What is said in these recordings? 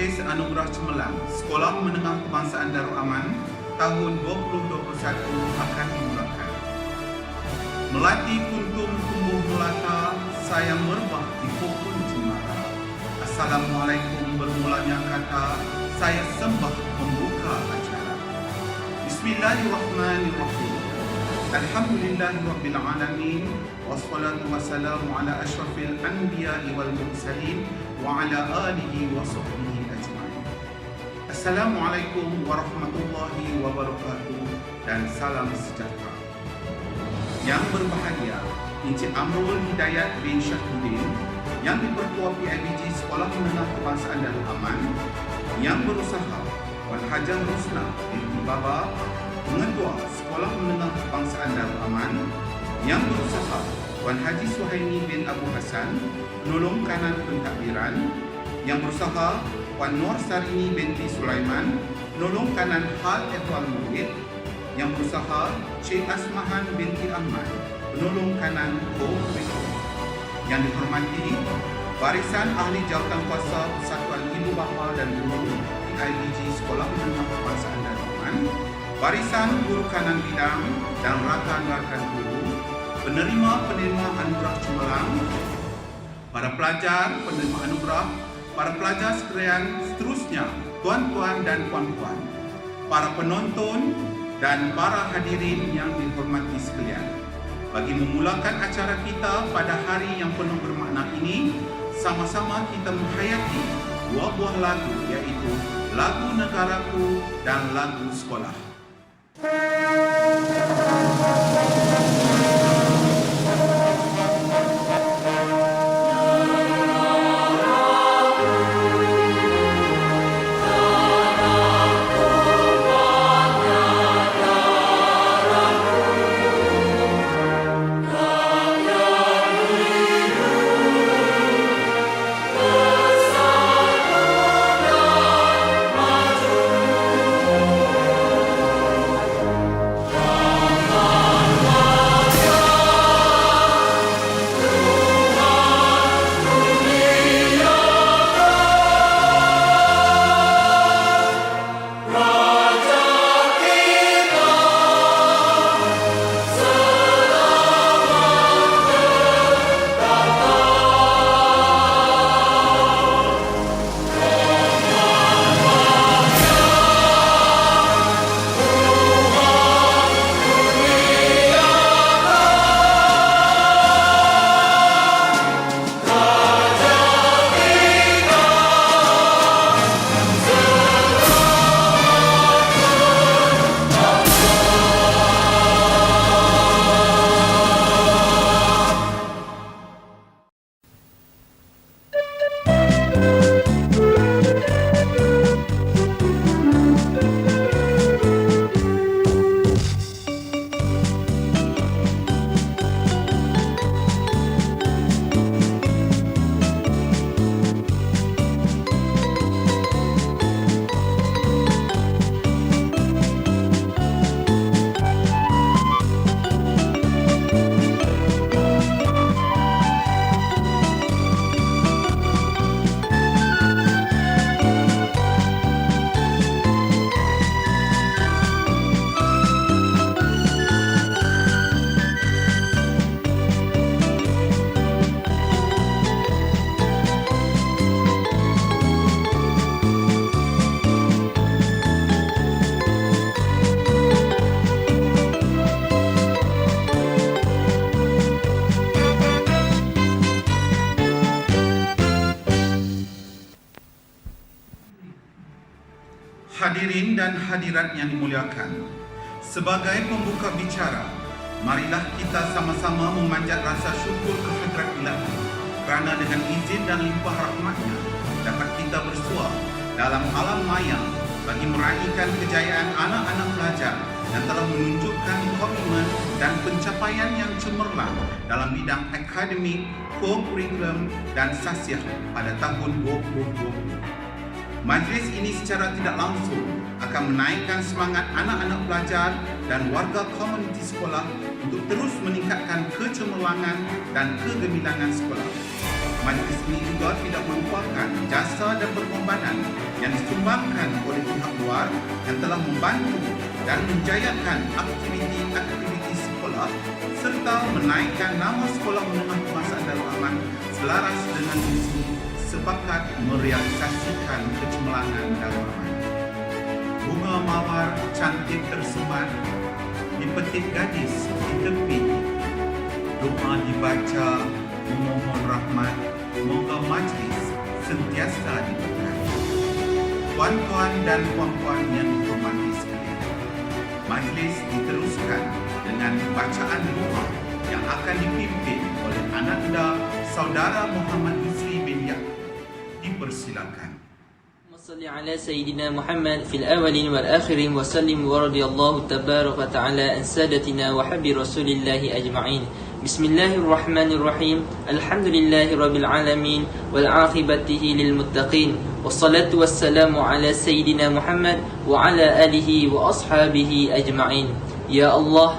Majlis Anugerah Cemerlang Sekolah Menengah Kebangsaan Darul Aman tahun 2021 akan dimulakan. Melati kuntum tumbuh melata, sayang merbah di pohon cemara. Assalamualaikum bermulanya kata, saya sembah membuka acara. Bismillahirrahmanirrahim. Alhamdulillahirabbil alamin wassalatu wassalamu ala asyrafil anbiya'i wal mursalin wa ala alihi wa sahbihi ajma'in. Assalamualaikum warahmatullahi wabarakatuh dan salam sejahtera. Yang berbahagia Encik Amrul Hidayat bin Syahdudin yang dipertua PIBG Sekolah Menengah Kebangsaan Darul Aman, yang berusaha Wan Hajah Rosna binti Baba, Pengetua Sekolah Menengah Kebangsaan Darul Aman, yang berusaha Wan Haji Suhaimi bin Abu Hassan, penolong kanan pentadbiran, yang berusaha Wan Nur Sarini binti Sulaiman, penolong kanan hal ehwal murid, yang berusaha Cik Asmahan binti Ahmad, penolong kanan co-curriculum. Yang dihormati barisan ahli jawatan kuasa Persatuan Ibu Bapa dan Guru PIBG Sekolah Menengah Kebangsaan Darul Aman, barisan guru kanan bidang dan rakan-rakan guru, penerima-penerima anugerah cemerlang, para pelajar penerima anugerah, para pelajar sekalian seterusnya, tuan-tuan dan puan-puan, para penonton dan para hadirin yang dihormati sekalian. Bagi memulakan acara kita pada hari yang penuh bermakna ini, sama-sama kita menghayati dua buah lagu, iaitu lagu Negaraku dan lagu Sekolah. Hadirin dan hadirat yang dimuliakan, sebagai pembuka bicara, marilah kita sama-sama memanjat rasa syukur kehadrat Ilahi kerana dengan izin dan limpah rahmatnya dapat kita bersua dalam alam maya bagi meraihkan kejayaan anak-anak pelajar yang telah menunjukkan komitmen dan pencapaian yang cemerlang dalam bidang akademik, co-curriculum dan sasiah pada tahun 2020. Majlis ini secara tidak langsung akan menaikkan semangat anak-anak pelajar dan warga komuniti sekolah untuk terus meningkatkan kecemerlangan dan kegemilangan sekolah. Majlis ini juga tidak melupakan jasa dan pengorbanan yang disumbangkan oleh pihak luar yang telah membantu dan menjayakan aktiviti-aktiviti sekolah serta menaikkan nama Sekolah Menengah Kebangsaan Darul Aman selaras dengan misi sepakat merealisasikan kecemerlangan Darul Aman. Bunga mawar cantik tersemat di petik gadis di tepi. Doa dibaca memohon rahmat, moga majlis sentiasa diberkati. Tuan-tuan dan puan-puan yang dihormati sekalian, majlis diteruskan dengan bacaan doa yang akan dipimpin oleh ananda saudara Muhammad Yusri bin Yaakob. Dipersilakan. صل على سيدنا محمد في الأولين والآخرين وسلم ورضي الله تبارك وتعالى عن سادتنا وحبيب رسول الله أجمعين. بسم الله الرحمن الرحيم. الحمد لله رب العالمين والعاقبة للمتقين والصلاة والسلام على سيدنا محمد وعلى آله وأصحابه أجمعين. يا الله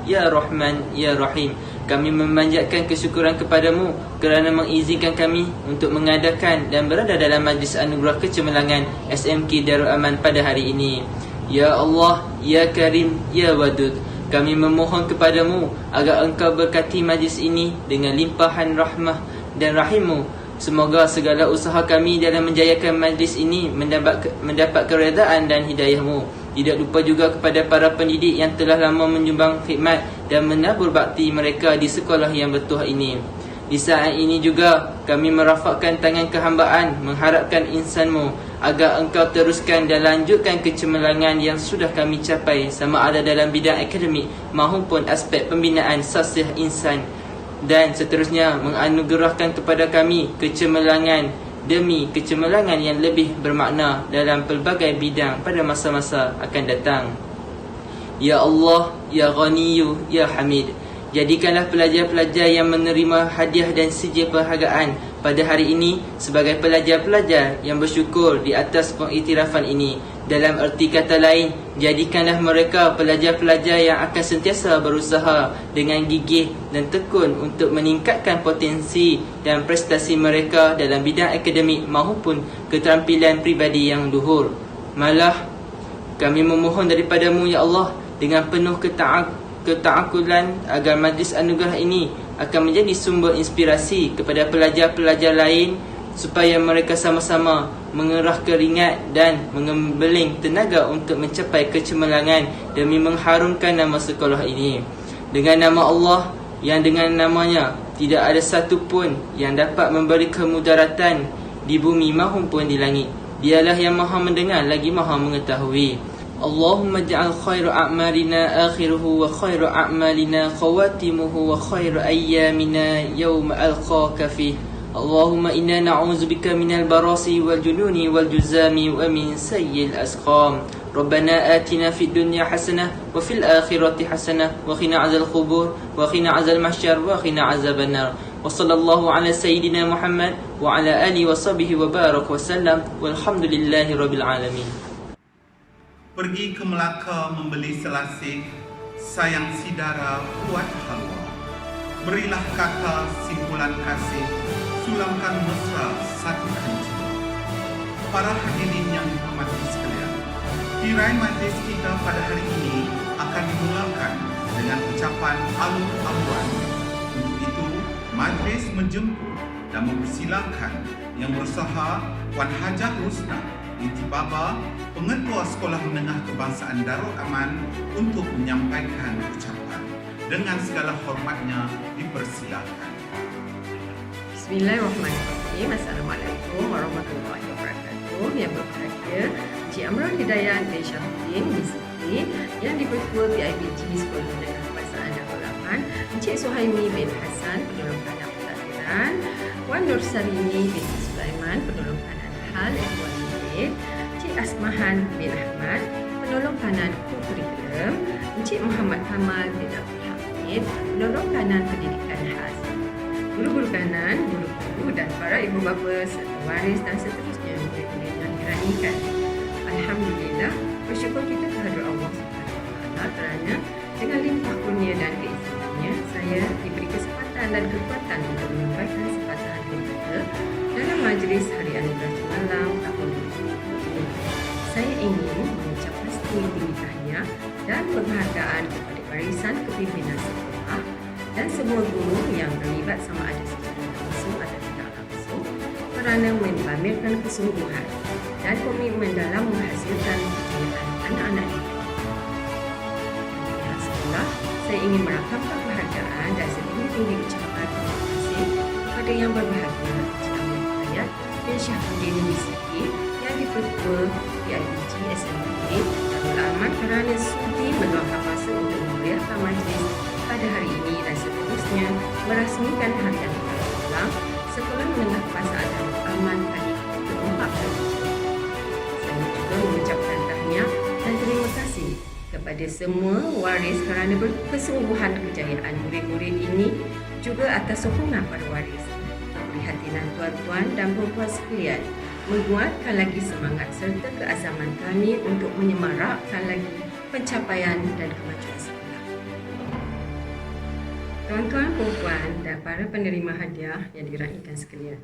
يا رحمن يا رحيم, kami memanjatkan kesyukuran kepadamu kerana mengizinkan kami untuk mengadakan dan berada dalam majlis anugerah kecemerlangan SMK Darul Aman pada hari ini. Ya Allah, Ya Karim, Ya Wadud, kami memohon kepadamu agar engkau berkati majlis ini dengan limpahan rahmah dan rahimmu. Semoga segala usaha kami dalam menjayakan majlis ini mendapat keredaan dan hidayahmu. Tidak lupa juga kepada para pendidik yang telah lama menyumbang khidmat dan menabur bakti mereka di sekolah yang bertuah ini. Di saat ini juga kami merafakkan tangan kehambaan mengharapkan insanmu agar engkau teruskan dan lanjutkan kecemerlangan yang sudah kami capai, sama ada dalam bidang akademik maupun aspek pembinaan sosial insan, dan seterusnya menganugerahkan kepada kami kecemerlangan demi kecemerlangan yang lebih bermakna dalam pelbagai bidang pada masa-masa akan datang. Ya Allah, Ya Ghaniyu, Ya Hamid, jadikanlah pelajar-pelajar yang menerima hadiah dan sijil penghargaan pada hari ini sebagai pelajar-pelajar yang bersyukur di atas pengiktirafan ini. Dalam erti kata lain, jadikanlah mereka pelajar-pelajar yang akan sentiasa berusaha dengan gigih dan tekun untuk meningkatkan potensi dan prestasi mereka dalam bidang akademik maupun keterampilan pribadi yang luhur. Malah, kami memohon daripadamu, Ya Allah, dengan penuh ketaakulan agar majlis anugerah ini akan menjadi sumber inspirasi kepada pelajar-pelajar lain supaya mereka sama-sama mengerah keringat dan mengembeling tenaga untuk mencapai kecemerlangan demi mengharumkan nama sekolah ini. Dengan nama Allah yang dengan namanya tidak ada satu pun yang dapat memberi kemudaratan di bumi maupun di langit. Dialah yang maha mendengar lagi maha mengetahui. Allahumma ja'al khairu a'malina akhiruhu wa khairu a'malina khawatimuhu wa khairu ayyamina yawma alqaka fih. Allahumma inna na'udzubika minal barasi wal jununi wal juzami wa min sayyil asqam. Rabbana atina fid dunya hasanah wa fil akhirati hasanah wa qina azal qubur wa qina azal mahsyar wa qina azaban nar. Wa sallallahu ala sayyidina Muhammad wa ala alihi wa sahbihi wa barak wa sallam walhamdulillahi rabbil alamin. Pergi ke Melaka membeli selasih, sayang sidara buat halwa. Berilah kata simpulan kasih, sulamkan mesra satukan jiwa. Para hadirin yang dihormati sekalian, tirai majlis kita pada hari ini akan dimulakan dengan ucapan alur-aluran. Untuk itu, majlis menjemput dan mempersilakan yang berusaha Puan Hajah Rusna binti Baba, Pengetua Sekolah Menengah Kebangsaan Darul Aman, untuk menyampaikan ucapan. Dengan segala hormatnya dipersilakan. Bismillahirrahmanirrahim. Assalamualaikum warahmatullahi wabarakatuh. Yang berbahagia Encik Amrul Hidayat bin Syafruddin BCA, yang di-Ketua PIBG Sekolah Menengah Kebangsaan Darul Aman, Encik Suhaimi bin Hassan, penolong kanan pelatihan, Wan Nur Sarini bin Sulaiman, penolong kanan hal F1, Encik Asmahan bin Ahmad, penolong kanan kurikulum, Encik Muhammad Kamal bin Abdul Hamid, penolong kanan pendidikan khas, guru-guru kanan, guru-guru dan para ibu bapa serta waris dan seterusnya yang diranikan. Alhamdulillah, bersyukur kita kehadrat Allah SWT kerana dengan limpah kurnia dan keizinannya, saya diberi kesempatan dan kekuatan untuk menyampaikan sepatah dua kata tinggi tahniah dan penghargaan kepada barisan kepimpinan sekolah dan semua guru yang terlibat sama ada secara langsung atau tidak langsung kerana mempamerkan kesungguhan dan komitmen dalam menghasilkan kejayaan anak-anak didik. Pihak sekolah, saya ingin merakamkan penghargaan dan setinggi-tinggi ucapan terima kasih kepada yang berbahagia Encik Ahmad Hidayat bin Syahbudin Misri yang di-Pertua PIBG SMPA Darul Aman kerana sudi meluangkan masa untuk memeriahkan majlis pada hari ini dan seterusnya merasmikan Harian Anak Ulang Sekolah Menengah Pasar Darul Aman kali ke-14. Saya juga mengucapkan tahniah dan terima kasih kepada semua waris kerana berkesungguhan kejayaan murid-murid ini, juga atas sokongan para waris. Keprihatinan tuan-tuan dan puan-puan sekalian menguatkan lagi semangat serta keazaman kami untuk menyemarakkan lagi pencapaian dan kemajuan sekolah. Tuan-tuan, puan-puan dan para penerima hadiah yang diraikan sekalian,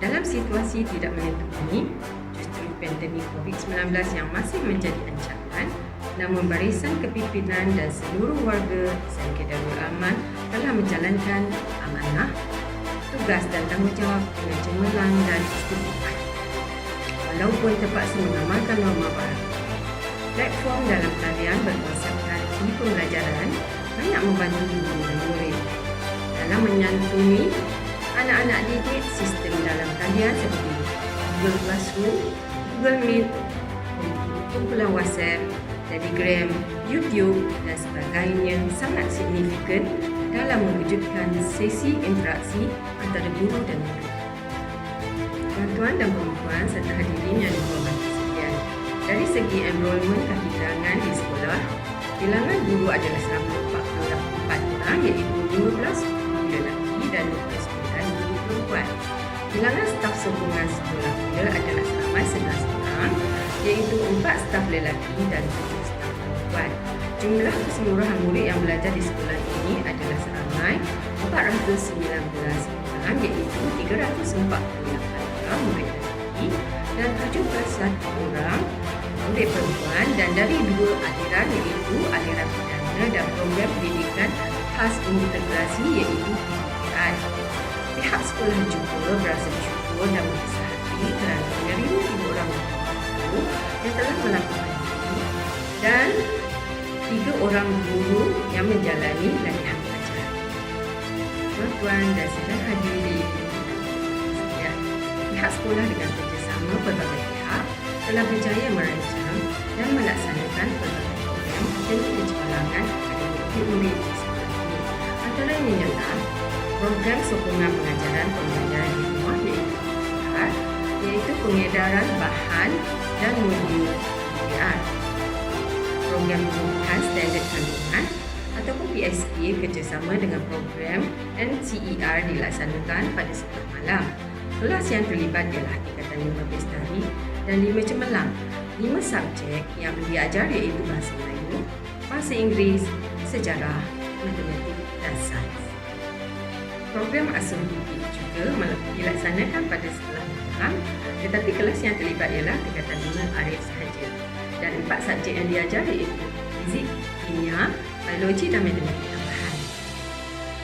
dalam situasi tidak menentu ini, justru pandemik COVID-19 yang masih menjadi ancaman, namun barisan kepimpinan dan seluruh warga SMK Darul Aman telah menjalankan amanah, tugas dan tanggungjawab dengan cemerlang dan istimewa. Walaupun terpaksa mengamalkan norma baru, platform dalam talian berkonsepkan e-pembelajaran banyak membantu guru dan murid dalam menyantuni anak-anak didik. Sistem dalam talian seperti Google Classroom, Google Meet, kumpulan WhatsApp, Telegram, YouTube dan sebagainya sangat signifikan dalam mewujudkan sesi interaksi antara guru dan murid. Tuan-tuan dan puan-puan serta hadirin yang dihormati sekalian, dari segi enrolment kahirangan di sekolah, bilangan guru adalah 144 orang, iaitu 15 guru lelaki dan 29 guru perempuan. Bilangan staf sokongan sekolah pula adalah seramai 11 orang, iaitu 4 staf lelaki dan 7 staf perempuan. Jumlah keseluruhan murid yang belajar di sekolah ini adalah seramai 419 orang, iaitu 348 orang murid lelaki dan 71 orang murid perempuan, dan dari 2 aliran, iaitu aliran pidana dan program pendidikan khas integrasi, iaitu PPI. Pihak sekolah juga berasa bersyukur dan berbesar hati kerana menerima 3 orang guru yang telah melakukan ini dan 3 orang guru yang menjalani latihan pelajaran. Tuan-tuan dan saudara hadirin, pihak sekolah dengan kerjasama pelbagai pihak telah berjaya merancang dan melaksanakan pelbagai program demi pencemerlangan kepada murid-murid di sekolah ini. Antaranya ialah program sokongan pengajaran pembelajaran di rumah, iaitu pengedaran bahan dan modul PPR. Program pengukuhan standard kandungan ataupun PSA kerjasama dengan program NCER dilaksanakan pada sekolah malam. Kelas yang terlibat ialah tingkatan 15 tarikh dan 5 cemerlang. 5 subjek yang diajar iaitu bahasa Melayu, bahasa Inggeris, sejarah, matematik dan sains. Program asuh didik juga dilaksanakan pada sekolah malam, tetapi kelas yang terlibat ialah tingkatan 5 arif sahaja. Dan 4 subjek yang diajar iaitu fizik, kimia, biologi dan matematik tambahan.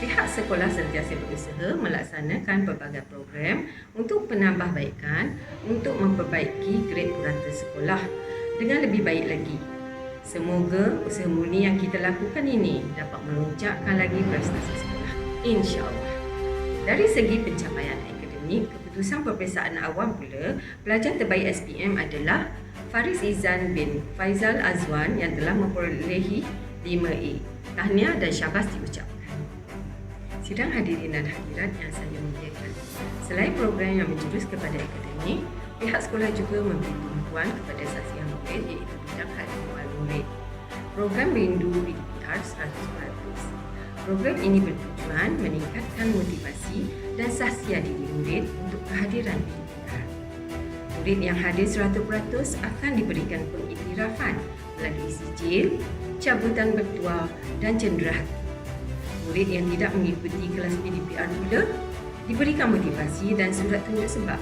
Pihak sekolah sentiasa berusaha melaksanakan pelbagai program untuk penambahbaikan untuk memperbaiki grade purata sekolah dengan lebih baik lagi. Semoga usaha murni yang kita lakukan ini dapat melonjakkan lagi prestasi sekolah, insya-Allah. Dari segi pencapaian akademik, keputusan peperiksaan awam pula, pelajar terbaik SPM adalah Faris Izan bin Faizal Azwan yang telah memperolehi 5A. Tahniah dan syabas diucapkan. Sidang hadirin dan hadirat yang saya muliakan, selain program yang menjurus kepada akademik, pihak sekolah juga memberi tumpuan kepada saksian murid, iaitu bidang keilmuan murid. Program Rindu PPR 100%. Program ini bertujuan meningkatkan motivasi dan sahsia diri murid untuk kehadiran PPR. Murid yang hadir 100% akan diberikan pengiktirafan melalui sijil, cabutan bertuah dan cenderahati. Murid yang tidak mengikuti kelas PDPR pula diberikan motivasi dan surat tunjuk sebab.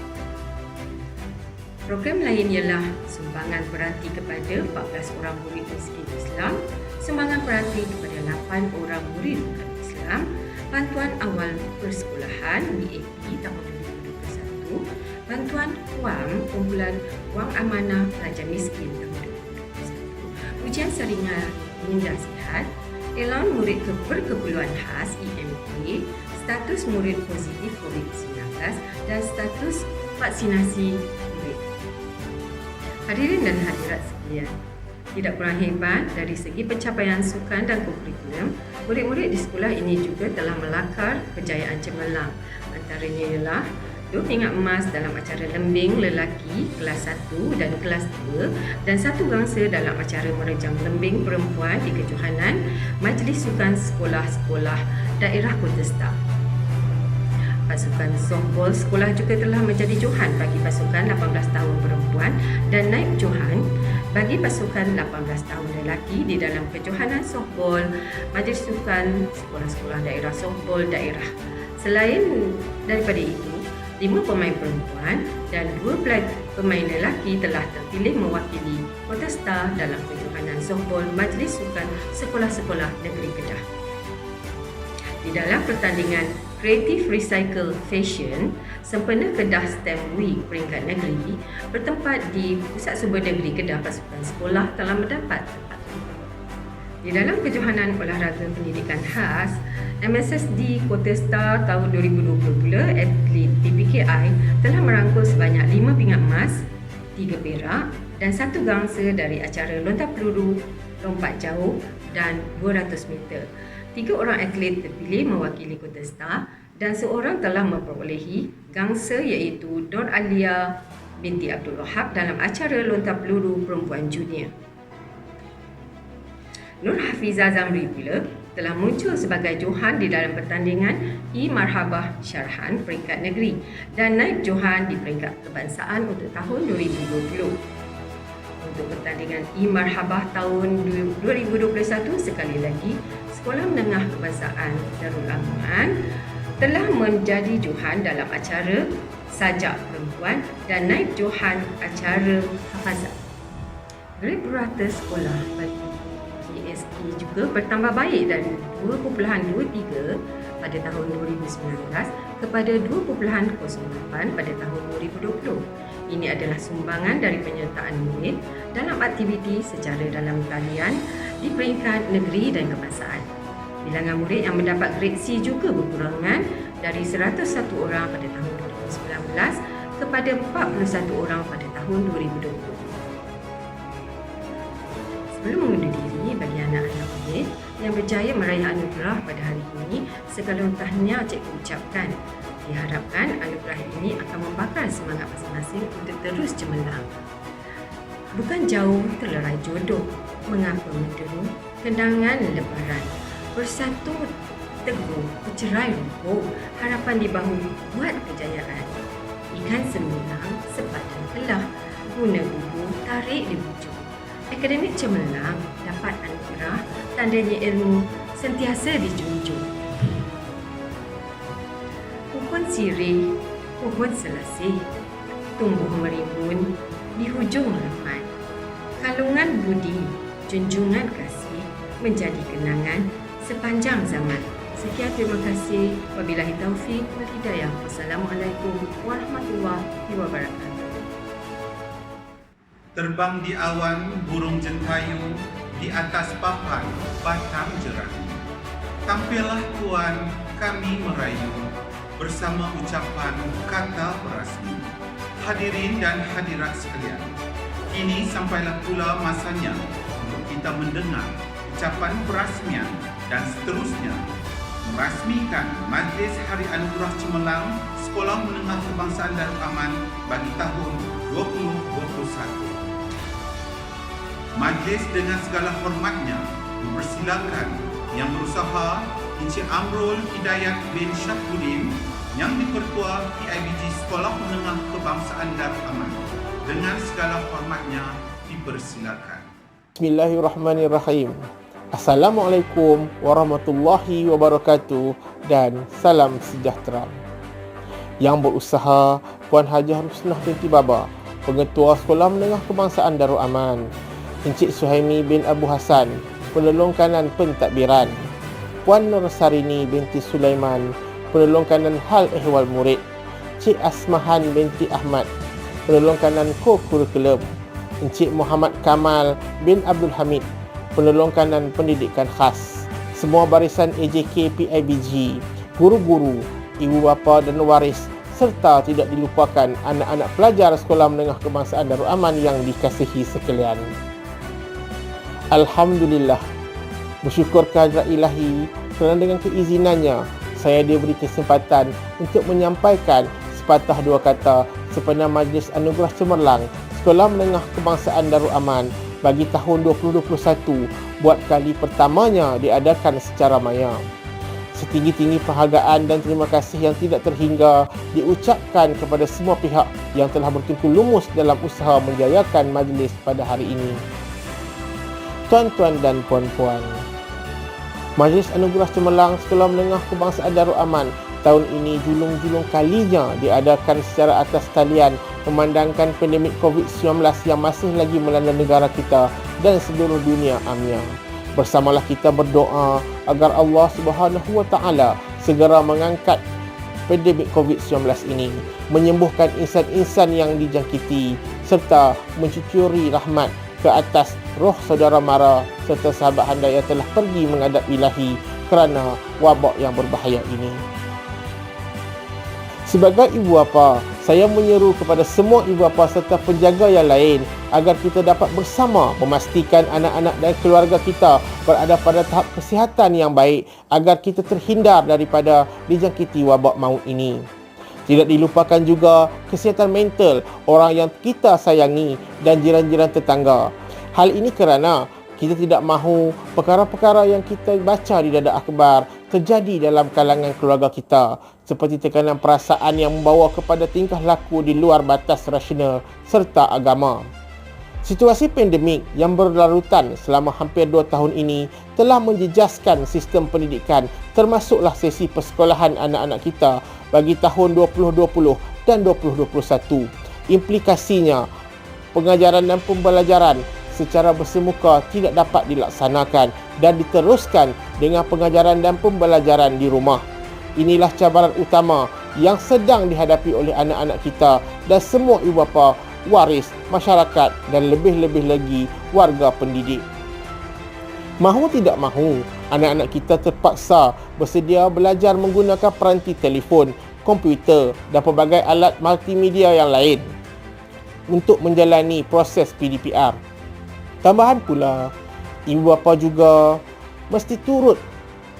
Program lain ialah sumbangan peranti kepada 14 orang murid miskin Islam, sumbangan peranti kepada 8 orang murid bukan Islam, bantuan awal persekolahan BAP tahun 2021, bantuan wang kumpulan wang amanah pelajar miskin tahun 2021, ujian saringan minda sihat, elan murid berkeperluan khas EMK, status murid positif COVID-19 dan status vaksinasi murid. Hadirin dan hadirat sekalian, tidak kurang hebat dari segi pencapaian sukan dan kurikulum, murid-murid di sekolah ini juga telah melakar kejayaan cemerlang. Antaranya ialah 2 pingat emas dalam acara lembing lelaki kelas 1 dan kelas 2 dan 1 gangsa dalam acara merejam lembing perempuan di kejohanan Majlis Sukan Sekolah-Sekolah Daerah Kontestar. Pasukan softball sekolah juga telah menjadi johan bagi pasukan 18 tahun perempuan dan naib johan bagi pasukan 18 tahun lelaki di dalam kejohanan softball Majlis Sukan Sekolah-Sekolah Daerah Softball Daerah. Selain daripada itu, 5 pemain perempuan dan 2 pemain lelaki telah terpilih mewakili Kontestar dalam kejohanan softball Majlis Sukan Sekolah-Sekolah Negeri Kedah. Di dalam pertandingan Creative Recycle Fashion, sempena Kedah STEM Week peringkat negeri bertempat di Pusat Sumber Negeri Kedah, pasukan sekolah telah mendapat tempat. Di dalam kejohanan olahraga pendidikan khas MSSD Kontestar tahun 2020 pula, atlet PPKI telah merangkul sebanyak 5 pingat emas, 3 perak dan 1 gangsa dari acara lontar peluru, lompat jauh dan 200 meter. 3 orang atlet terpilih mewakili Kontestar dan seorang telah memperolehi gangsa iaitu Don Alia binti Abdul Wahab dalam acara lontar peluru perempuan junior. Nur Hafizah Zamri pula telah muncul sebagai johan di dalam pertandingan E-Marhabah Syarhan peringkat negeri dan naib johan di peringkat kebangsaan untuk tahun 2020. Untuk pertandingan E-Marhabah tahun 2021, sekali lagi Sekolah Menengah Kebangsaan Darul Aman telah menjadi johan dalam acara Sajak Perempuan dan naib johan acara Hafazat. Grade purata sekolah bagi KSK juga bertambah baik dari 2.23 pada tahun 2019 kepada 2.08 pada tahun 2020. Ini adalah sumbangan dari penyertaan murid dalam aktiviti secara dalam talian di peringkat negeri dan kebangsaan. Bilangan murid yang mendapat grade C juga berkurangan dari 101 orang pada tahun 2019 kepada 41 orang pada tahun 2020. Sebelum mengundur diri, bagi anak-anak murid yang berjaya meraih anugerah pada hari ini, segala tahniah cikgu ucapkan. Diharapkan anugerah ini akan membakar semangat masing-masing untuk terus cemerlang. Bukan jauh terlerai jodoh, mengapa menderu kenangan lebaran. Bersatu teguh, bercerai rubuh, harapan di bahu buat kejayaan. Ikan semilang, sepadan kelah, guna bubu, tarik di bujur. Akademik cemerlang, dapat anugerah, tandanya ilmu sentiasa dijunjung. Pohon sirih, pohon selasih, tumbuh merimbun di hujung rahmat. Kalungan budi, junjungan kasih menjadi kenangan sepanjang zaman. Sekian, terima kasih. Wabillahi taufiq wal hidayah. Wassalamualaikum warahmatullahi wabarakatuh. Terbang di awan burung jentayu di atas papan batang jerami. Tampillah Tuan kami merayu bersama ucapan kata berasmi. Hadirin dan hadirat sekalian, kini sampailah pula masanya untuk kita mendengar ucapan perasmian dan seterusnya merasmikan Majlis Hari Anugerah Cemerlang Sekolah Menengah Kebangsaan Darul Aman bagi tahun 2021. Majlis dengan segala hormatnya mempersilakan yang berusaha Encik Amrul Hidayat bin Syafruddin yang dipertua PIBG Sekolah Menengah Kebangsaan Darul Aman dengan segala hormatnya dipersilakan. Bismillahirrahmanirrahim. Assalamualaikum warahmatullahi wabarakatuh dan salam sejahtera. Yang berusaha Puan Hajah Rusnah binti Baba, Pengetua Sekolah Menengah Kebangsaan Darul Aman, Encik Suhaimi bin Abu Hassan, Penolong Kanan Pentadbiran, Puan Nur Sarini binti Sulaiman, Penolong Kanan Hal Ehwal Murid, Cik Asmahan binti Ahmad, Penolong Kanan Co-Kurikulum, Encik Muhammad Kamal bin Abdul Hamid, Penolong Kanan Pendidikan Khas, semua barisan AJK PIBG, guru-guru, ibu bapa dan waris, serta tidak dilupakan anak-anak pelajar Sekolah Menengah Kebangsaan Darul Aman yang dikasihi sekalian. Alhamdulillah, bersyukur kehadrat Ilahi kerana dengan keizinannya saya diberi kesempatan untuk menyampaikan sepatah dua kata sempena Majlis Anugerah Cemerlang Sekolah Menengah Kebangsaan Darul Aman bagi tahun 2021 buat kali pertamanya diadakan secara maya. Setinggi-tinggi penghargaan dan terima kasih yang tidak terhingga diucapkan kepada semua pihak yang telah bertumpul lumus dalam usaha menjayakan majlis pada hari ini. Tuan-tuan dan puan-puan, Majlis Anugerah Cemerlang Sekolah Menengah Kebangsaan Darul Aman tahun ini julung-julung kalinya diadakan secara atas talian memandangkan pandemik COVID-19 yang masih lagi melanda negara kita dan seluruh dunia amnya. Bersamalah kita berdoa agar Allah Subhanahu Wa Taala segera mengangkat pandemik COVID-19 ini, menyembuhkan insan-insan yang dijangkiti serta mencucuri rahmat ke atas roh saudara mara serta sahabat anda yang telah pergi menghadap Ilahi kerana wabak yang berbahaya ini. Sebagai ibu bapa, saya menyeru kepada semua ibu bapa serta penjaga yang lain agar kita dapat bersama memastikan anak-anak dan keluarga kita berada pada tahap kesihatan yang baik agar kita terhindar daripada dijangkiti wabak maut ini. Tidak dilupakan juga kesihatan mental orang yang kita sayangi dan jiran-jiran tetangga. Hal ini kerana kita tidak mahu perkara-perkara yang kita baca di dadak akhbar terjadi dalam kalangan keluarga kita, seperti tekanan perasaan yang membawa kepada tingkah laku di luar batas rasional serta agama. Situasi pandemik yang berlarutan selama hampir 2 tahun ini telah menjejaskan sistem pendidikan termasuklah sesi persekolahan anak-anak kita bagi tahun 2020 dan 2021. Implikasinya, pengajaran dan pembelajaran secara bersemuka tidak dapat dilaksanakan dan diteruskan dengan pengajaran dan pembelajaran di rumah. Inilah cabaran utama yang sedang dihadapi oleh anak-anak kita dan semua ibu bapa, waris, masyarakat dan lebih-lebih lagi warga pendidik. Mahu tidak mahu, anak-anak kita terpaksa bersedia belajar menggunakan peranti telefon, komputer dan pelbagai alat multimedia yang lain untuk menjalani proses PDPR. Tambahan pula, ibu bapa juga mesti turut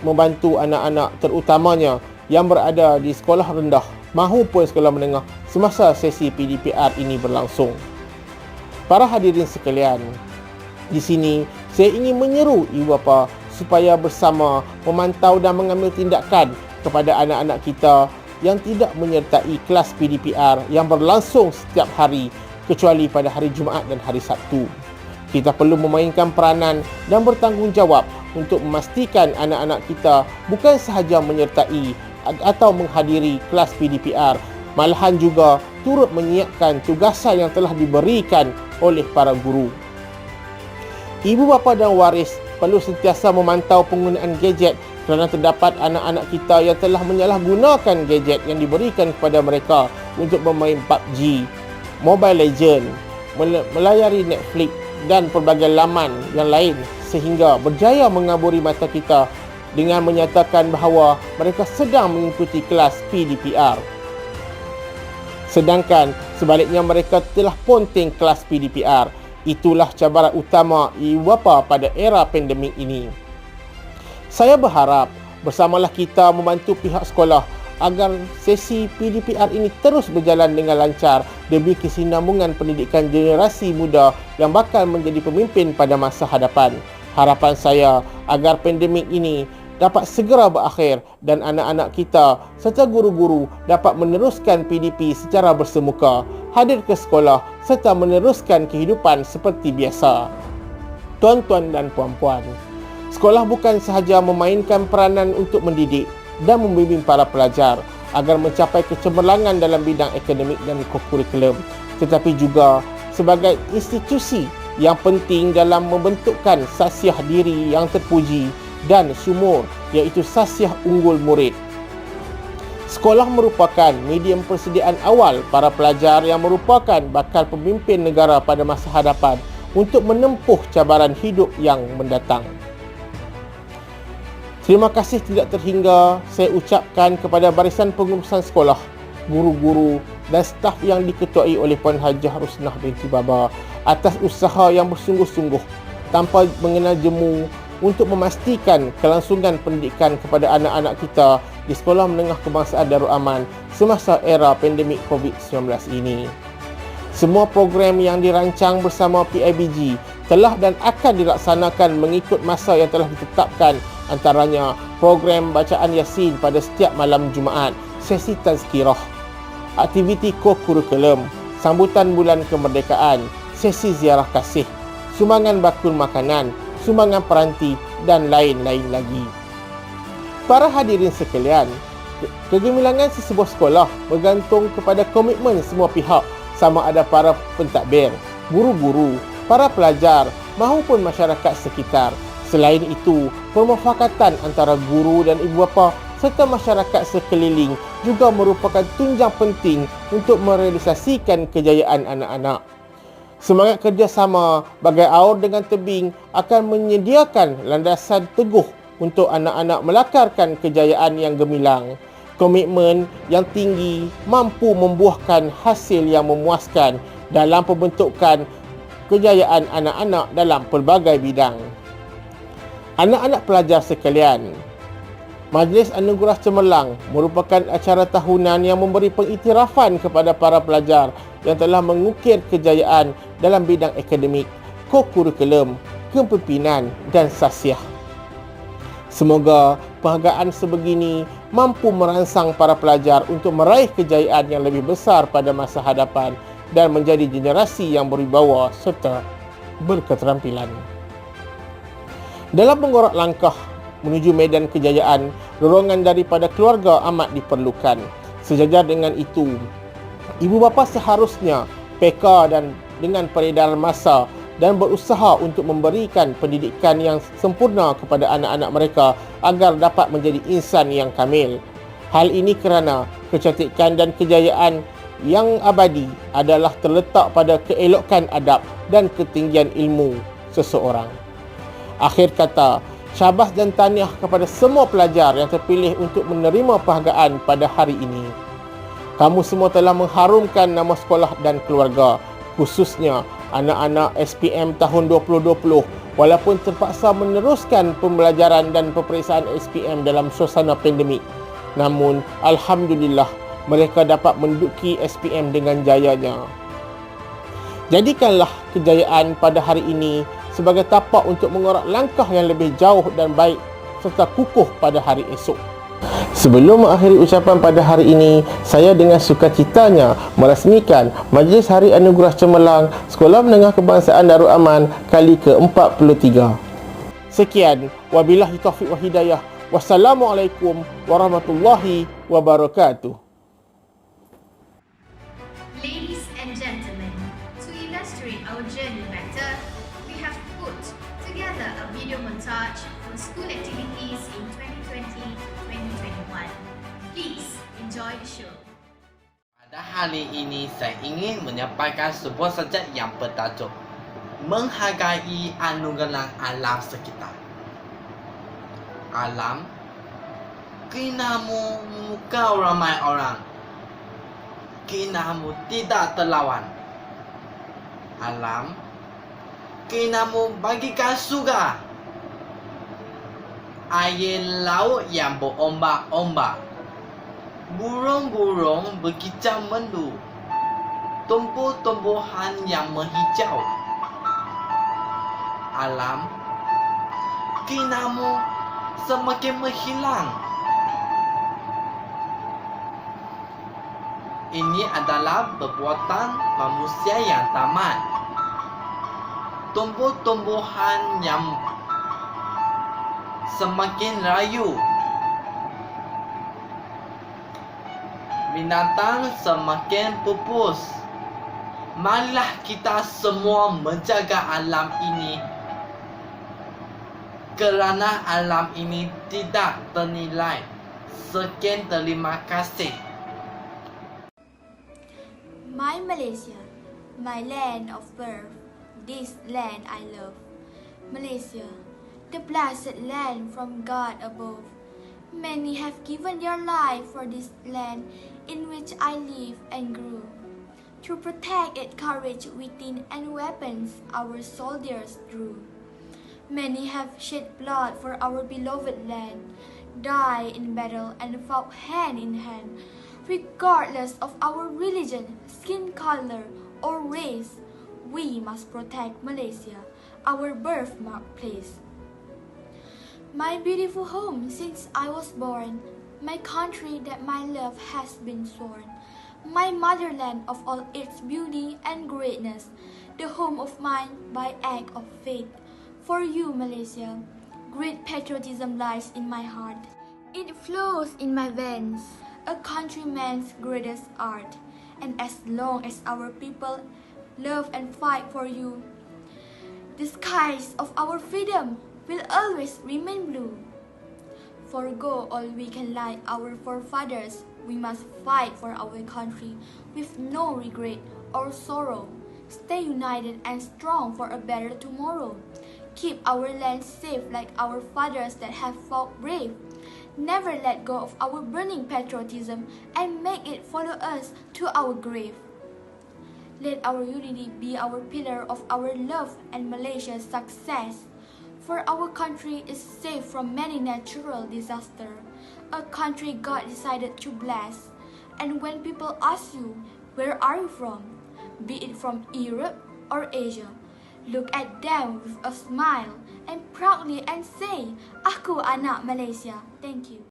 membantu anak-anak terutamanya yang berada di sekolah rendah mahupun sekolah menengah semasa sesi PDPR ini berlangsung. Para hadirin sekalian, di sini saya ingin menyeru ibu bapa supaya bersama memantau dan mengambil tindakan kepada anak-anak kita yang tidak menyertai kelas PDPR yang berlangsung setiap hari kecuali pada hari Jumaat dan hari Sabtu. Kita perlu memainkan peranan dan bertanggungjawab untuk memastikan anak-anak kita bukan sahaja menyertai atau menghadiri kelas PDPR, malahan juga turut menyiapkan tugasan yang telah diberikan oleh para guru. Ibu bapa dan waris perlu sentiasa memantau penggunaan gadget kerana terdapat anak-anak kita yang telah menyalahgunakan gadget yang diberikan kepada mereka untuk bermain PUBG, Mobile Legend, melayari Netflix dan pelbagai laman yang lain sehingga berjaya mengaburi mata kita dengan menyatakan bahawa mereka sedang mengikuti kelas PDPR. Sedangkan sebaliknya mereka telah ponteng kelas PDPR. Itulah cabaran utama ibu bapa pada era pandemik ini. Saya berharap bersamalah kita membantu pihak sekolah agar sesi PDPR ini terus berjalan dengan lancar demi kesinambungan pendidikan generasi muda yang bakal menjadi pemimpin pada masa hadapan. Harapan saya agar pandemik ini dapat segera berakhir dan anak-anak kita serta guru-guru dapat meneruskan PDP secara bersemuka, hadir ke sekolah serta meneruskan kehidupan seperti biasa. Tuan-tuan dan puan-puan, sekolah bukan sahaja memainkan peranan untuk mendidik dan membimbing para pelajar agar mencapai kecemerlangan dalam bidang akademik dan kurikulum, tetapi juga sebagai institusi yang penting dalam membentukkan sasiah diri yang terpuji dan sumur, iaitu sasiah unggul murid. Sekolah merupakan medium persediaan awal para pelajar yang merupakan bakal pemimpin negara pada masa hadapan untuk menempuh cabaran hidup yang mendatang. Terima kasih tidak terhingga saya ucapkan kepada barisan pengurusan sekolah, guru-guru dan staf yang diketuai oleh Puan Hajah Rusnah binti Baba atas usaha yang bersungguh-sungguh tanpa mengenal jemu untuk memastikan kelangsungan pendidikan kepada anak-anak kita di Sekolah Menengah Kebangsaan Darul Aman semasa era pandemik COVID-19 ini. Semua program yang dirancang bersama PIBG telah dan akan dilaksanakan mengikut masa yang telah ditetapkan, antaranya program bacaan Yasin pada setiap malam Jumaat, sesi tazkirah, aktiviti ko-kurikulum, sambutan bulan kemerdekaan, sesi ziarah kasih, sumbangan bakul makanan, sumbangan peranti dan lain-lain lagi. Para hadirin sekalian, kegemilangan sesebuah sekolah bergantung kepada komitmen semua pihak, sama ada para pentadbir, guru-guru, para pelajar maupun masyarakat sekitar. Selain itu, permufakatan antara guru dan ibu bapa serta masyarakat sekeliling juga merupakan tunjang penting untuk merealisasikan kejayaan anak-anak. Semangat kerjasama bagai aur dengan tebing akan menyediakan landasan teguh untuk anak-anak melakarkan kejayaan yang gemilang. Komitmen yang tinggi mampu membuahkan hasil yang memuaskan dalam pembentukan kejayaan anak-anak dalam pelbagai bidang. Anak-anak pelajar sekalian, Majlis Anugerah Cemerlang merupakan acara tahunan yang memberi pengiktirafan kepada para pelajar yang telah mengukir kejayaan dalam bidang akademik, ko-kurikulum, kepimpinan dan sasiah. Semoga penghargaan sebegini mampu merangsang para pelajar untuk meraih kejayaan yang lebih besar pada masa hadapan dan menjadi generasi yang berwibawa serta berketerampilan. Dalam mengorak langkah menuju medan kejayaan, dorongan daripada keluarga amat diperlukan. Sejajar dengan itu, ibu bapa seharusnya peka dan dengan peredaran masa dan berusaha untuk memberikan pendidikan yang sempurna kepada anak-anak mereka agar dapat menjadi insan yang kamil. Hal ini kerana kecantikan dan kejayaan yang abadi adalah terletak pada keelokan adab dan ketinggian ilmu seseorang. Akhir kata, syabas dan tahniah kepada semua pelajar yang terpilih untuk menerima penghargaan pada hari ini. Kamu semua telah mengharumkan nama sekolah dan keluarga, khususnya anak-anak SPM tahun 2020, walaupun terpaksa meneruskan pembelajaran dan peperiksaan SPM dalam suasana pandemik. Namun, alhamdulillah, mereka dapat menduduki SPM dengan jayanya. Jadikanlah kejayaan pada hari ini sebagai tapak untuk mengorak langkah yang lebih jauh dan baik serta kukuh pada hari esok. Sebelum mengakhiri ucapan pada hari ini, saya dengan sukacitanya merasmikan Majlis Hari Anugerah Cemerlang Sekolah Menengah Kebangsaan Darul Aman kali ke-43. Sekian, wabillahi taufiq wa hidayah. Wassalamualaikum warahmatullahi wabarakatuh. Ladies and gentlemen, to illustrate our journey better, we have put together a video montage for school activities in 2020-2021. Please enjoy the show. Pada hari ini saya ingin menyampaikan sebuah subjek yang bertajuk menghargai anugerah alam sekitar. Alam kinamu memukau ramai orang, kinamu tidak terlawan. Alam kinamu bagikan surga, air laut yang berombak-ombak, burung-burung berkicau merdu, tumbuh-tumbuhan yang menghijau. Alam kinamu semakin menghilang. Ini adalah perbuatan manusia yang tamat. Tumbuh-tumbuhan yang semakin layu. Binatang semakin pupus. Marilah kita semua menjaga alam ini, kerana alam ini tidak ternilai. Sekian, terima kasih. My Malaysia, my land of birth, this land I love. Malaysia, the blessed land from God above. Many have given their life for this land in which I live and grew. To protect it, courage within and weapons our soldiers drew. Many have shed blood for our beloved land, died in battle and fought hand in hand. Regardless of our religion, skin color, or race, we must protect Malaysia, our birthmark place. My beautiful home since I was born, my country that my love has been sworn, my motherland of all its beauty and greatness, the home of mine by act of faith. For you, Malaysia, great patriotism lies in my heart. It flows in my veins, a countryman's greatest art. And as long as our people love and fight for you, the skies of our freedom will always remain blue. Forgo all we can like our forefathers, we must fight for our country with no regret or sorrow. Stay united and strong for a better tomorrow. Keep our land safe like our fathers that have fought brave. Never let go of our burning patriotism and make it follow us to our grave. Let our unity be our pillar of our love and Malaysia's success. For our country is safe from many natural disasters, a country God decided to bless. And when people ask you, where are you from? Be it from Europe or Asia, look at them with a smile and proudly and say, Aku anak Malaysia. Thank you.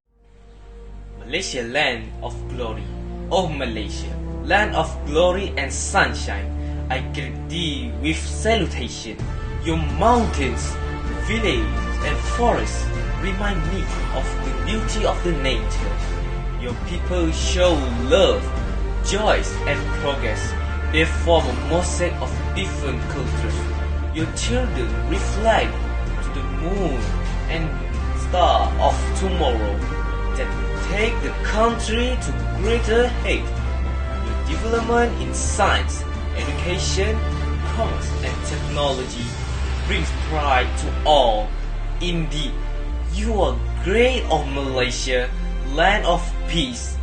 Malaysia, land of glory. Oh Malaysia, land of glory and sunshine, I greet thee with salutation. Your mountains, villages and forests remind me of the beauty of the nature. Your people show love, joys and progress. They form a mosaic of different cultures. Your children reflect to the moon and star of tomorrow that take the country to greater height. Your development in science, education, commerce and technology brings pride to all. Indeed, you are great of Malaysia, land of peace,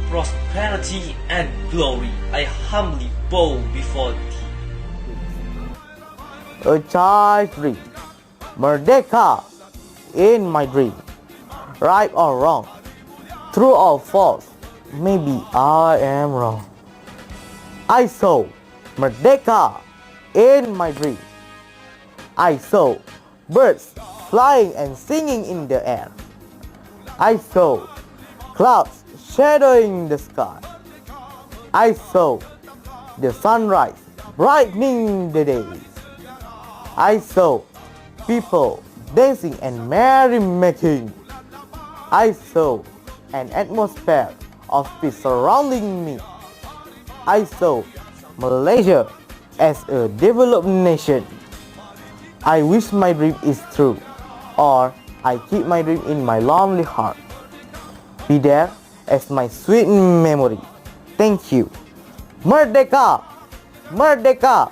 prosperity and glory. I humbly bow before thee. A child's dream, Merdeka in my dream. Right or wrong, true or false, maybe I am wrong. I saw Merdeka in my dream. I saw birds flying and singing in the air. I saw clouds shadowing the sky. I saw the sunrise brightening the days. I saw people dancing and merrymaking. I saw an atmosphere of peace surrounding me. I saw Malaysia as a developed nation. I wish my dream is true, or I keep my dream in my lonely heart. Be there as my sweet memory. Thank you. Merdeka! Merdeka!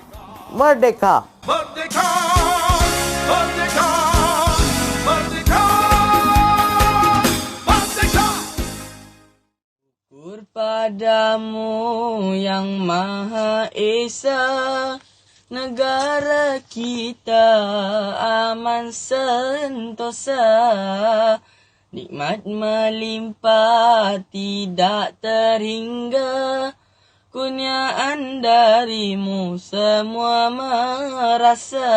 Merdeka! Merdeka! Merdeka! Merdeka! Merdeka! Syukur padamu yang Maha Esa, negara kita aman sentosa, nikmat melimpah tidak terhingga, kurniaan darimu semua merasa.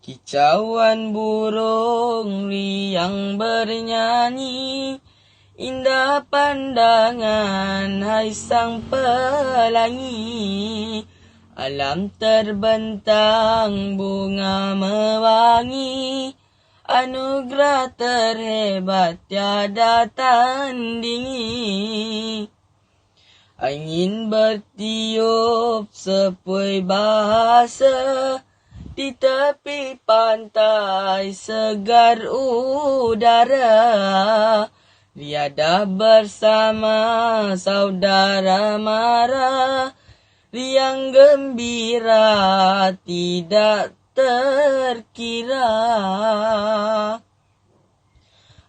Kicauan burung riang bernyanyi, indah pandangan hai sang pelangi. Alam terbentang bunga mewangi, anugerah terhebat tiada tandingi. Angin bertiup sepoi bahasa di tepi pantai segar udara. Riadah bersama saudara mara, riang gembira tidak terkira.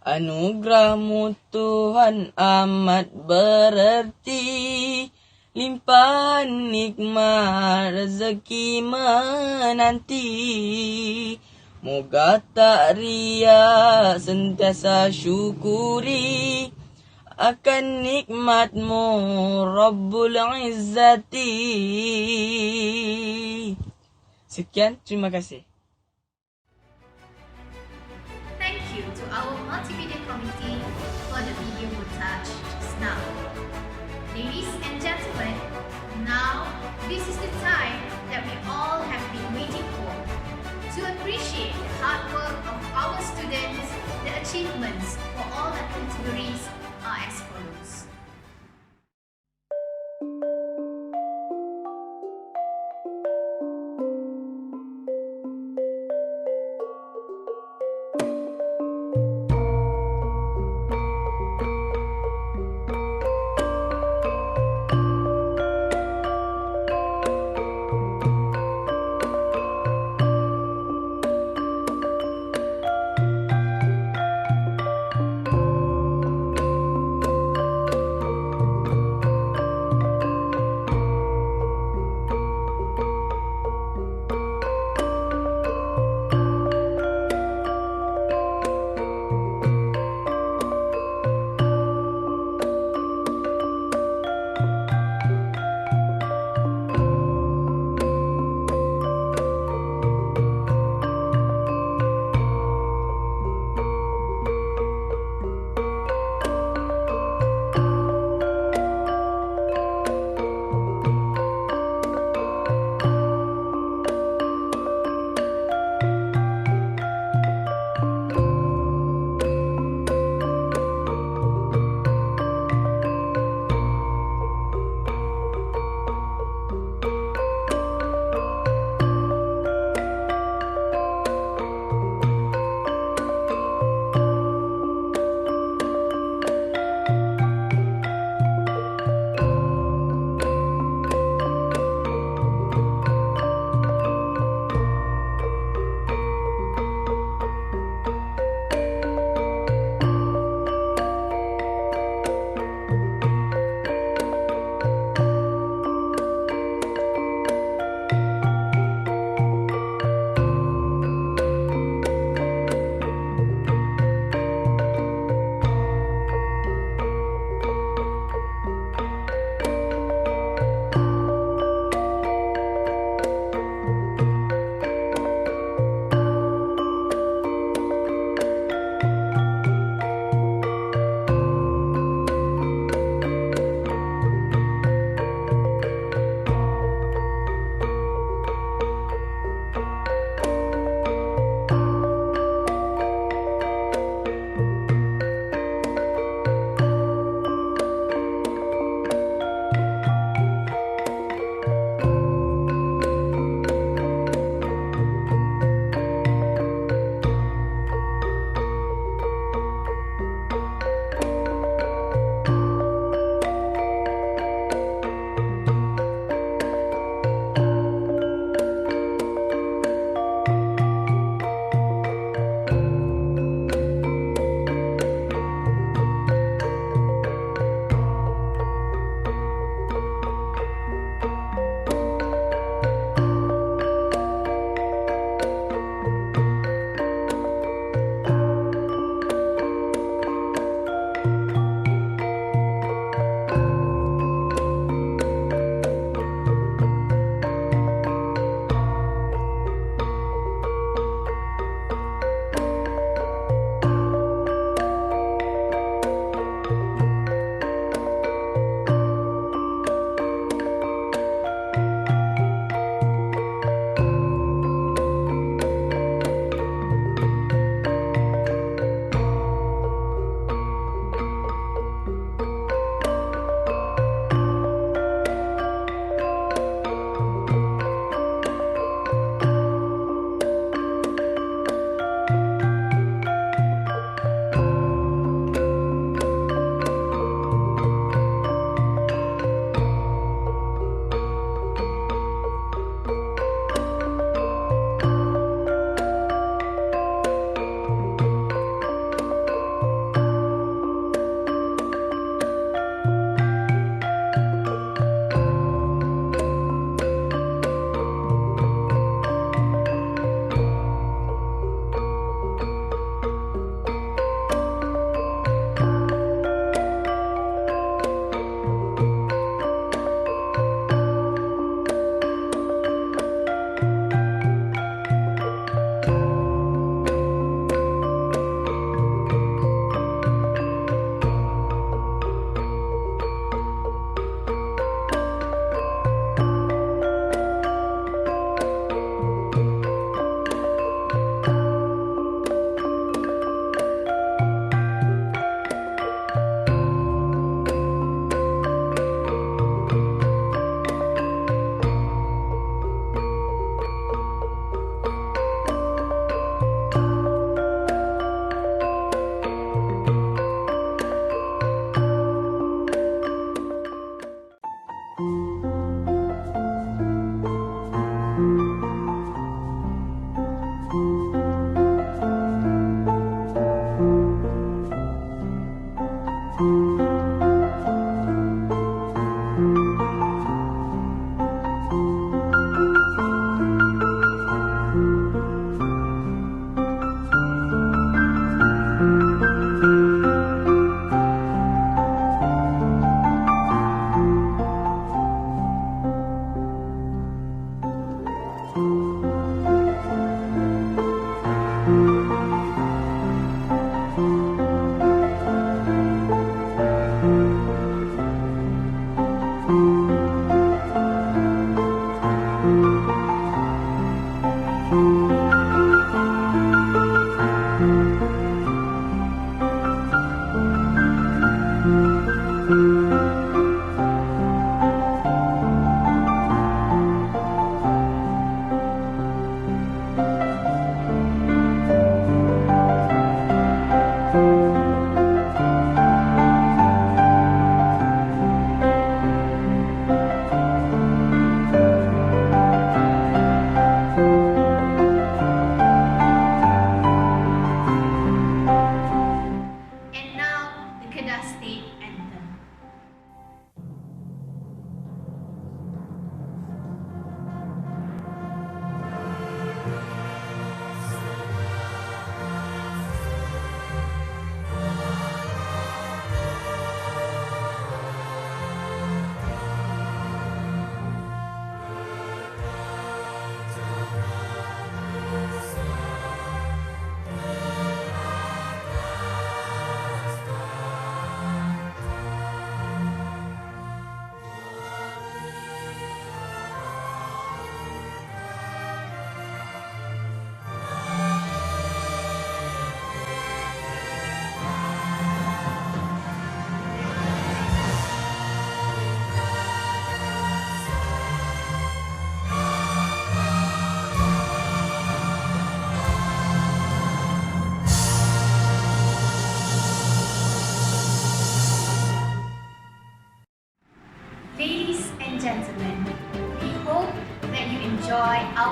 Anugerahmu Tuhan amat bererti, limpahan nikmat rezeki menanti. Moga tak ria sentiasa syukuri akan nikmatmu Rabbul Izzati. Sekian, terima kasih. Thank you to our multimedia committee for the video montage just now. Ladies and gentlemen, now this is the time that we all have been waiting for. To appreciate the hard work of our students, the achievements for all the categories are as follows.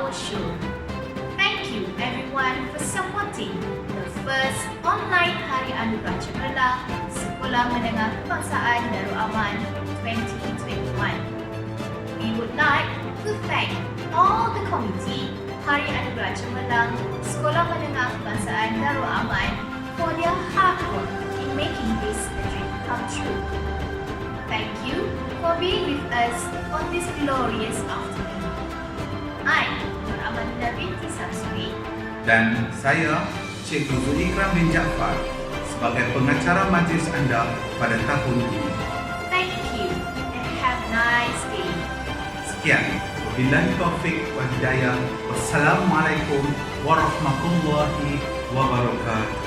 our show. Thank you everyone for supporting the first online Hari Anugerah Cemerlang Sekolah Menengah Kebangsaan Darul Aman 2021. We would like to thank all the committee Hari Anugerah Cemerlang Sekolah Menengah Kebangsaan Darul Aman for their hard work in making this a dream come true. Thank you for being with us on this glorious afternoon. I, Nur Amalinda binti Samsuri, Dan saya, Cikgu Zulikram bin Jaafar, sebagai pengacara majlis anda pada tahun ini. thank you and have a nice day. Sekian. Wabillahi taufik wal hidayah. Wassalamualaikum warahmatullahi wabarakatuh.